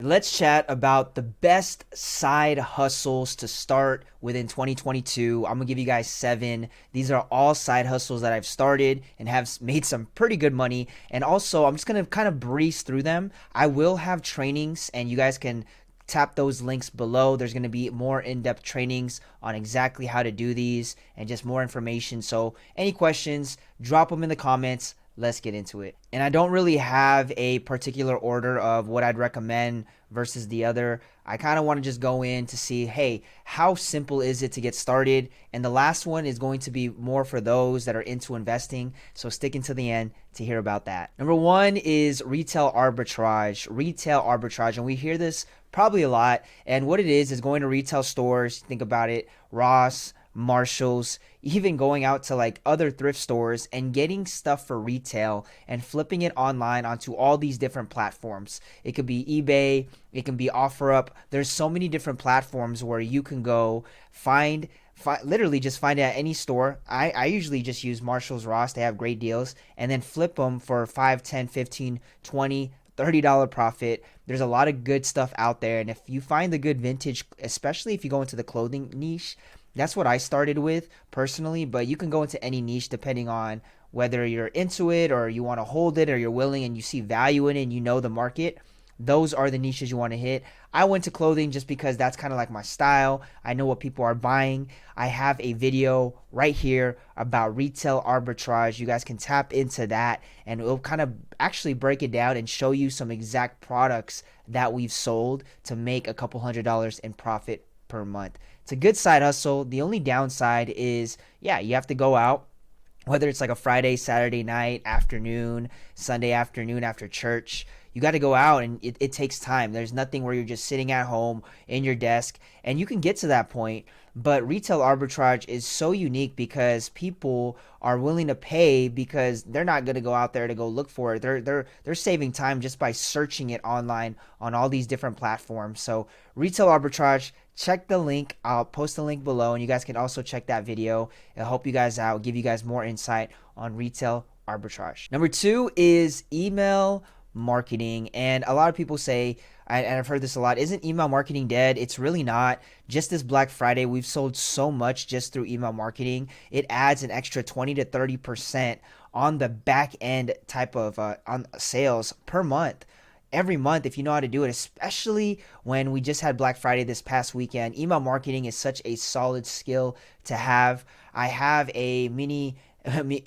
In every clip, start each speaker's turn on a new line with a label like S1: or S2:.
S1: Let's chat about the best side hustles to start within 2022. I'm gonna give you guys 7. These are all side hustles that I've started and have made some pretty good money. And also, I'm just gonna kind of breeze through them. I will have trainings, and you guys can tap those links below. There's going to be more in-depth trainings on exactly how to do these and just more information. So any questions, drop them in the comments. Let's get into it. And I don't really have a particular order of what I'd recommend versus the other. I kind of want to just go in to see, hey, how simple is it to get started? And the last one is going to be more for those that are into investing. So stick into the end to hear about that. Number 1 is retail arbitrage. Retail arbitrage. And we hear this probably a lot. And what it is going to retail stores. Think about it, Ross, Marshalls, even going out to like other thrift stores and getting stuff for retail and flipping it online onto all these different platforms. It could be eBay, it can be OfferUp. There's so many different platforms where you can go literally just find it at any store. I usually just use Marshalls, Ross. They have great deals, and then flip them for 5, 10, 15, 20, $30 profit. There's a lot of good stuff out there, and if you find the good vintage, especially if you go into the clothing niche, that's what I started with personally, but you can go into any niche depending on whether you're into it or you want to hold it or you're willing and you see value in it and you know the market. Those are the niches you want to hit. I went to clothing just because that's kind of like my style. I know what people are buying. I have a video right here about retail arbitrage. You guys can tap into that and it'll kind of actually break it down and show you some exact products that we've sold to make a couple $100 in profit per month. It's a good side hustle. The only downside is, yeah, you have to go out, whether it's like a Friday, Saturday night, afternoon, Sunday afternoon after church. You got to go out, and it takes time. There's nothing where you're just sitting at home in your desk, and you can get to that point. But retail arbitrage is so unique because people are willing to pay because they're not going to go out there to go look for it. They're saving time just by searching it online on all these different platforms. So retail arbitrage, check the link. I'll post the link below, and you guys can also check that video. It'll help you guys out, give you guys more insight on retail arbitrage. Number 2 is email marketing. And a lot of people say, and I've heard this a lot, isn't email marketing dead? It's really not. Just this Black Friday, we've sold so much just through email marketing. It adds an extra 20 to 30% on the back end type of on sales per month. Every month, if you know how to do it, especially when we just had Black Friday this past weekend. Email marketing is such a solid skill to have. I have a mini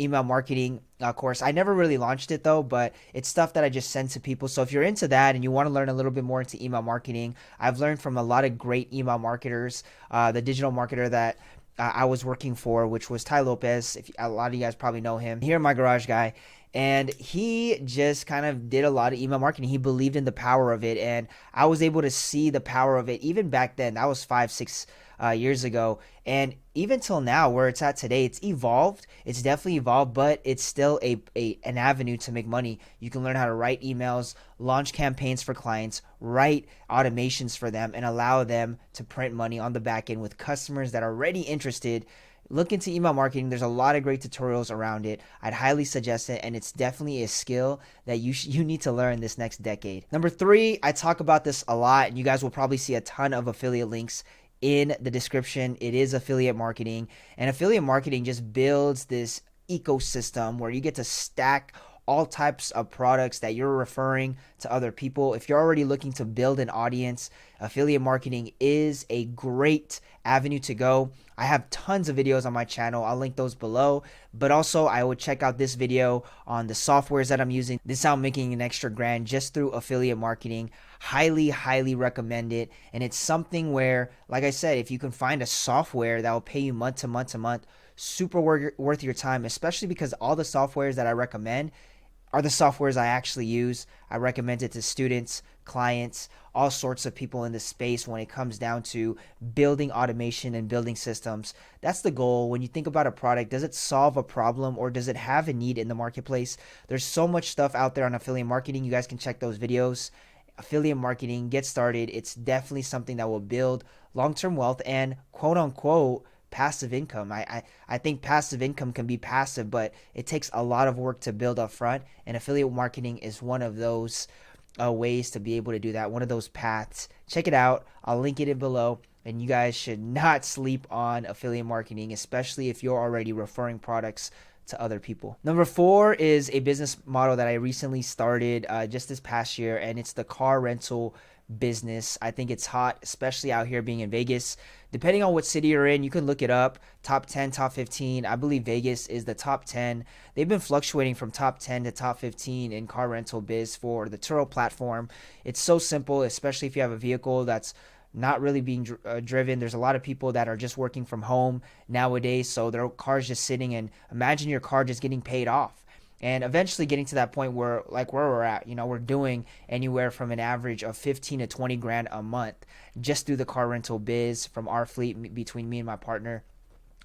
S1: email marketing course. I never really launched it though, but it's stuff that I just send to people. So if you're into that and you want to learn a little bit more into email marketing, I've learned from a lot of great email marketers. The digital marketer that I was working for, which was Ty Lopez. If a lot of you guys probably know him, here in my garage guy. And he just kind of did a lot of email marketing. He believed in the power of it, and I was able to see the power of it even back then. That was 5, 6 years ago, and even till now, where it's at today, it's evolved. It's definitely evolved, but it's still an avenue to make money. You can learn how to write emails, launch campaigns for clients, write automations for them, and allow them to print money on the back end with customers that are already interested. Look into email marketing. There's a lot of great tutorials around it. I'd highly suggest it, and it's definitely a skill that you need to learn this next decade. Number 3, I talk about this a lot, and you guys will probably see a ton of affiliate links in the description. It is affiliate marketing, and affiliate marketing just builds this ecosystem where you get to stack all types of products that you're referring to other people. If you're already looking to build an audience, affiliate marketing is a great avenue to go. I have tons of videos on my channel. I'll link those below, but also I would check out this video on the softwares that I'm using. This is how I'm making an extra grand just through affiliate marketing. Highly recommend it. And it's something where, like I said, if you can find a software that will pay you month to month, super worth your time, especially because all the softwares that I recommend are the softwares I actually use. I recommend it to students, clients, all sorts of people in the space when it comes down to building automation and building systems. That's the goal. When you think about a product, does it solve a problem or does it have a need in the marketplace? There's so much stuff out there on affiliate marketing. You guys can check those videos. Affiliate marketing, get started. It's definitely something that will build long-term wealth and quote unquote passive income. I think passive income can be passive, but it takes a lot of work to build up front, and affiliate marketing is one of those ways to be able to do that, one of those paths. Check it out. I'll link it in below. And you guys should not sleep on affiliate marketing, especially if you're already referring products to other people. Number 4 is a business model that I recently started just this past year, and it's the car rental business. I think it's hot, especially out here being in Vegas. Depending on what city you're in, you can look it up. Top 10, top 15. I believe Vegas is the top 10. They've been fluctuating from top 10 to top 15 in car rental biz for the Turo platform. It's so simple, especially if you have a vehicle that's not really being driven. There's a lot of people that are just working from home nowadays, so their car's just sitting, and imagine your car just getting paid off. And eventually getting to that point where, like where we're at, we're doing anywhere from an average of 15 to 20 grand a month just through the car rental biz from our fleet between me and my partner.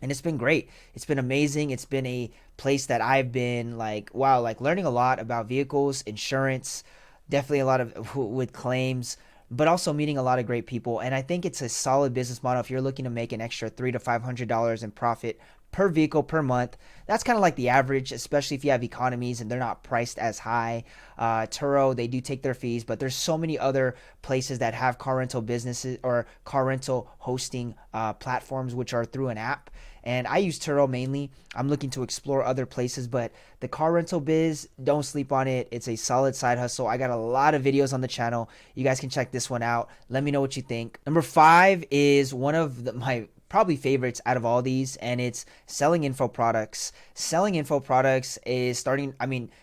S1: And it's been great. It's been amazing. It's been a place that I've been learning a lot about vehicles, insurance, definitely a lot of with claims, but also meeting a lot of great people. And I think it's a solid business model if you're looking to make an extra $300 to $500 in profit per vehicle per month. That's kind of like the average, especially if you have economies and they're not priced as high. Turo, they do take their fees, but there's so many other places that have car rental businesses or car rental hosting platforms, which are through an app. And I use Turo mainly. I'm looking to explore other places, but the car rental biz, don't sleep on it. It's a solid side hustle. I got a lot of videos on the channel. You guys can check this one out. Let me know what you think. Number 5 is one of my probably favorites out of all these, and it's selling info products. Selling info products is starting,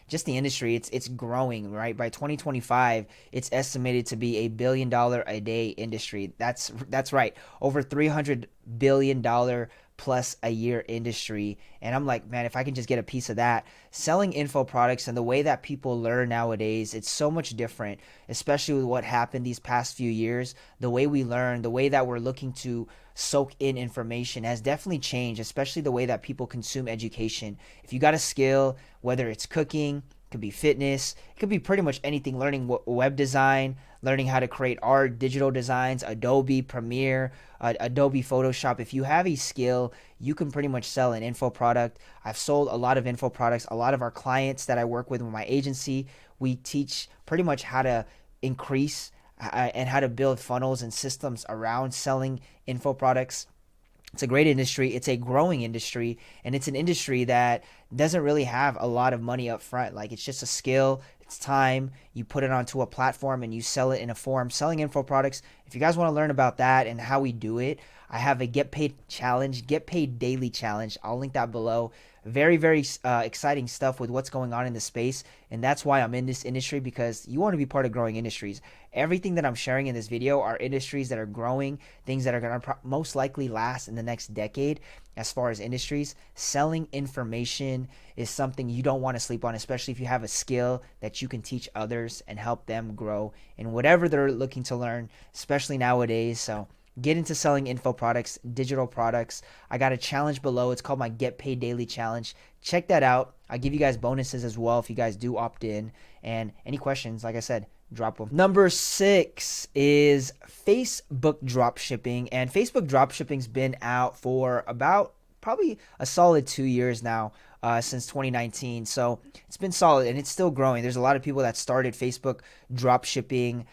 S1: just the industry, it's growing, right? By 2025, it's estimated to be $1 billion a day industry. That's right. Over $300 billion plus a year industry. And I'm like, man, if I can just get a piece of that. Selling info products and the way that people learn nowadays, it's so much different, especially with what happened these past few years. The way we learn, the way that we're looking to soak in information has definitely changed, especially the way that people consume education. If you got a skill, whether it's cooking, it could be fitness, it could be pretty much anything, learning web design, learning how to create art, digital designs, Adobe Premiere, Adobe Photoshop. If you have a skill, you can pretty much sell an info product. I've sold a lot of info products. A lot of our clients that I work with my agency, we teach pretty much how to increase and how to build funnels and systems around selling info products. It's a great industry. It's a growing industry, and it's an industry that doesn't really have a lot of money up front. Like, it's just a skill. It's time. You put it onto a platform and you sell it in a form. Selling info products. If you guys want to learn about that and how we do it, I have a get paid challenge, get paid daily challenge. I'll link that below. Very, very exciting stuff with what's going on in the space. And that's why I'm in this industry, because you want to be part of growing industries. Everything that I'm sharing in this video are industries that are growing, things that are going to most likely last in the next decade. As far as industries, selling information is something you don't want to sleep on, especially if you have a skill that you can teach others and help them grow in whatever they're looking to learn, especially nowadays. So get into selling info products, digital products. I got a challenge below. It's called my Get Paid Daily Challenge. Check that out. I'll give you guys bonuses as well if you guys do opt in. And any questions, like I said, drop them. Number 6 is Facebook dropshipping. And Facebook dropshipping's been out for about probably a solid 2 years now. Since 2019. So it's been solid and it's still growing. There's a lot of people that started Facebook dropshipping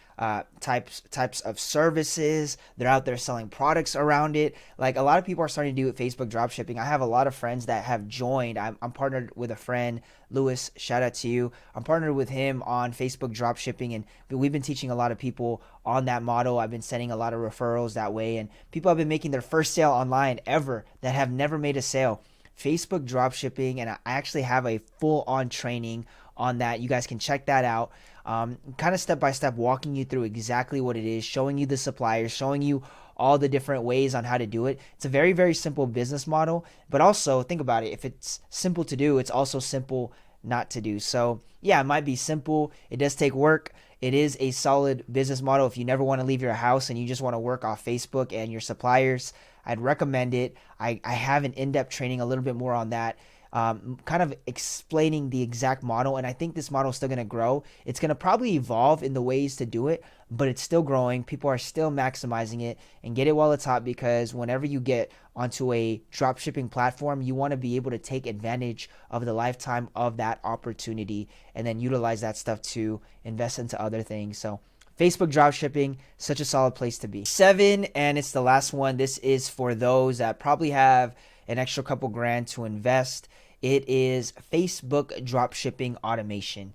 S1: types of services. They're out there selling products around it. Like, a lot of people are starting to do Facebook dropshipping. I have a lot of friends that have joined. I'm partnered with a friend, Lewis, shout out to you. I'm partnered with him on Facebook dropshipping, and we've been teaching a lot of people on that model. I've been sending a lot of referrals that way, and people have been making their first sale online ever that have never made a sale. Facebook dropshipping, and I actually have a full-on training on that. You guys can check that out. Kind of step-by-step walking you through exactly what it is, showing you the suppliers, showing you all the different ways on how to do it. It's a very, very simple business model, but also think about it. If it's simple to do, it's also simple not to do. So yeah, it might be simple. It does take work. It is a solid business model. If you never want to leave your house and you just want to work off Facebook and your suppliers, I'd recommend it. I have an in-depth training a little bit more on that kind of explaining the exact model. And I think this model is still going to grow. It's going to probably evolve in the ways to do it, but it's still growing. People are still maximizing it, and get it while it's hot, because whenever you get onto a dropshipping platform, you want to be able to take advantage of the lifetime of that opportunity and then utilize that stuff to invest into other things. So Facebook dropshipping, such a solid place to be. 7, and it's the last one. This is for those that probably have an extra couple grand to invest. It is Facebook dropshipping automation.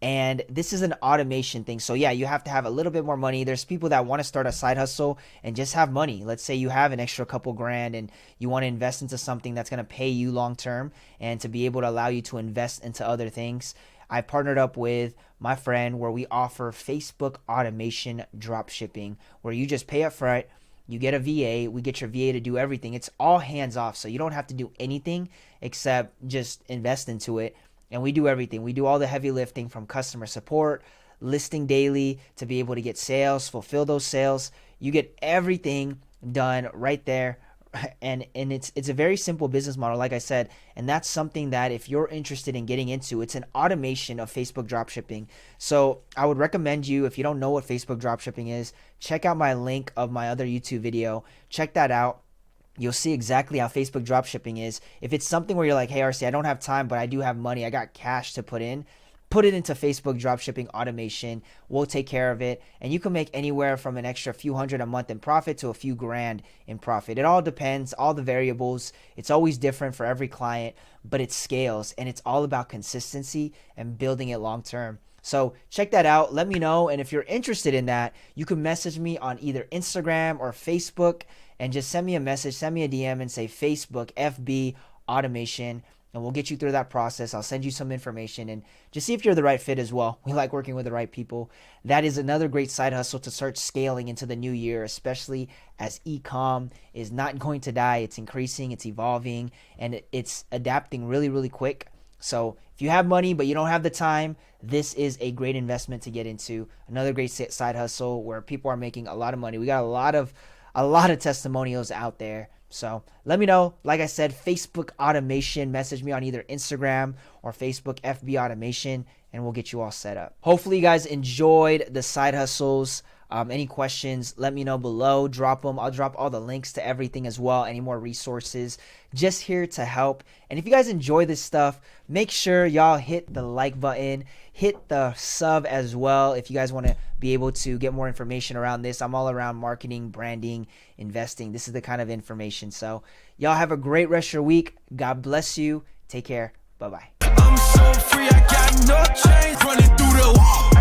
S1: And this is an automation thing. So yeah, you have to have a little bit more money. There's people that want to start a side hustle and just have money. Let's say you have an extra couple grand and you want to invest into something that's going to pay you long term and to be able to allow you to invest into other things. I partnered up with my friend where we offer Facebook automation dropshipping, where you just pay up front. You get a VA. We get your VA to do everything. It's all hands off, so you don't have to do anything except just invest into it. And we do everything. We do all the heavy lifting, from customer support, listing daily, to be able to get sales, fulfill those sales. You get everything done right there. And it's a very simple business model, like I said, and that's something that if you're interested in getting into, it's an automation of Facebook dropshipping. So I would recommend you, if you don't know what Facebook dropshipping is, check out my link of my other YouTube video. Check that out. You'll see exactly how Facebook dropshipping is. If it's something where you're like, hey, RC, I don't have time, but I do have money, I got cash to put in, put it into Facebook dropshipping automation. We'll take care of it. And you can make anywhere from an extra few hundred a month in profit to a few grand in profit. It all depends, all the variables. It's always different for every client, but it scales, and it's all about consistency and building it long term. So check that out. Let me know. And if you're interested in that, you can message me on either Instagram or Facebook, and just send me a message, send me a DM and say Facebook FB automation, and we'll get you through that process. I'll send you some information and just see if you're the right fit as well. We like working with the right people. That is another great side hustle to start scaling into the new year, especially as e-com is not going to die. It's increasing, it's evolving, and it's adapting really, really quick. So if you have money but you don't have the time, this is a great investment to get into. Another great side hustle where people are making a lot of money. We got a lot of testimonials out there. So let me know. Like I said, Facebook automation, message me on either Instagram or Facebook FB automation, and we'll get you all set up. Hopefully you guys enjoyed the side hustles. Any questions, let me know below. Drop them. I'll drop all the links to everything as well. Any more resources, just here to help. And if you guys enjoy this stuff, make sure y'all hit the like button, hit the sub as well. If you guys want to be able to get more information around this, I'm all around marketing, branding, investing. This is the kind of information. So y'all have a great rest of your week. God bless you. Take care. Bye-bye. I'm so free, I got no chains running through the wall.